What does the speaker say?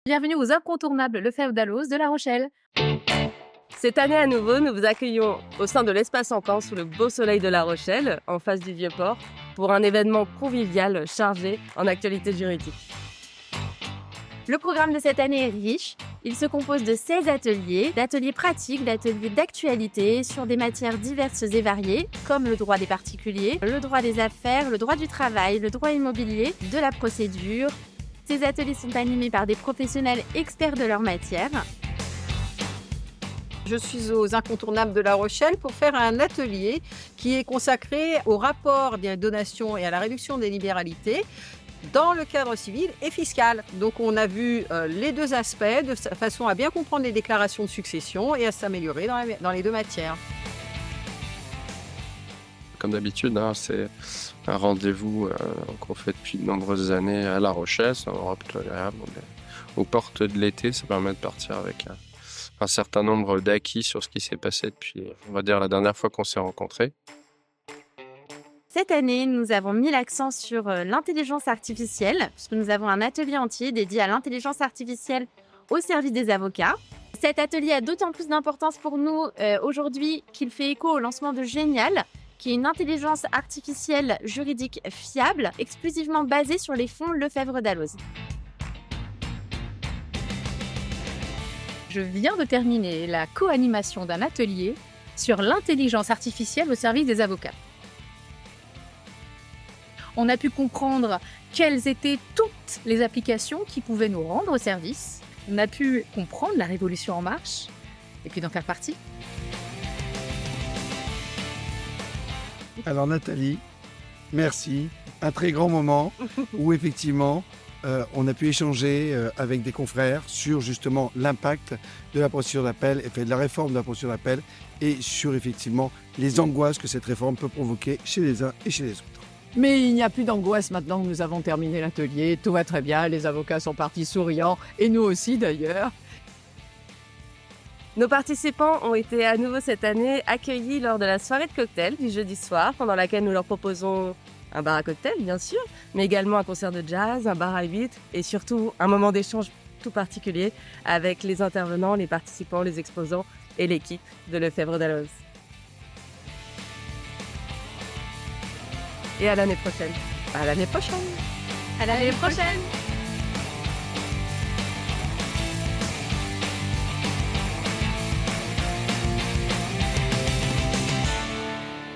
Bienvenue aux incontournables Lefebvre Dalloz de La Rochelle. Cette année à nouveau, nous vous accueillons au sein de l'espace Encan sous le beau soleil de La Rochelle, en face du Vieux-Port, pour un événement convivial chargé en actualité juridique. Le programme de cette année est riche. Il se compose de 16 ateliers, d'ateliers pratiques, d'ateliers d'actualité sur des matières diverses et variées, comme le droit des particuliers, le droit des affaires, le droit du travail, le droit immobilier, de la procédure. Ces ateliers sont animés par des professionnels experts de leur matière. Je suis aux incontournables de La Rochelle pour faire un atelier qui est consacré au rapport des donations et à la réduction des libéralités dans le cadre civil et fiscal. Donc on a vu les deux aspects de façon à bien comprendre les déclarations de succession et à s'améliorer dans les deux matières. Comme d'habitude, c'est un rendez-vous qu'on fait depuis de nombreuses années à La Rochelle. C'est un endroit plutôt agréable. On est aux portes de l'été, ça permet de partir avec un certain nombre d'acquis sur ce qui s'est passé depuis, on va dire, la dernière fois qu'on s'est rencontrés. Cette année, nous avons mis l'accent sur l'intelligence artificielle, puisque nous avons un atelier entier dédié à l'intelligence artificielle au service des avocats. Cet atelier a d'autant plus d'importance pour nous aujourd'hui qu'il fait écho au lancement de Génial, qui est une intelligence artificielle juridique fiable, exclusivement basée sur les fonds Lefebvre Dalloz. Je viens de terminer la co-animation d'un atelier sur l'intelligence artificielle au service des avocats. On a pu comprendre quelles étaient toutes les applications qui pouvaient nous rendre service. On a pu comprendre la révolution en marche et puis d'en faire partie. Alors Nathalie, merci. Un très grand moment où effectivement on a pu échanger avec des confrères sur justement l'impact de la procédure d'appel et de la réforme de la procédure d'appel et sur effectivement les angoisses que cette réforme peut provoquer chez les uns et chez les autres. Mais il n'y a plus d'angoisse maintenant que nous avons terminé l'atelier. Tout va très bien, les avocats sont partis souriants, et nous aussi d'ailleurs. Nos participants ont été à nouveau cette année accueillis lors de la soirée de cocktail du jeudi soir, pendant laquelle nous leur proposons un bar à cocktail, bien sûr, mais également un concert de jazz, un bar à huit et surtout un moment d'échange tout particulier avec les intervenants, les participants, les exposants et l'équipe de Lefebvre Dalloz. Et à l'année prochaine. À l'année prochaine. À l'année prochaine!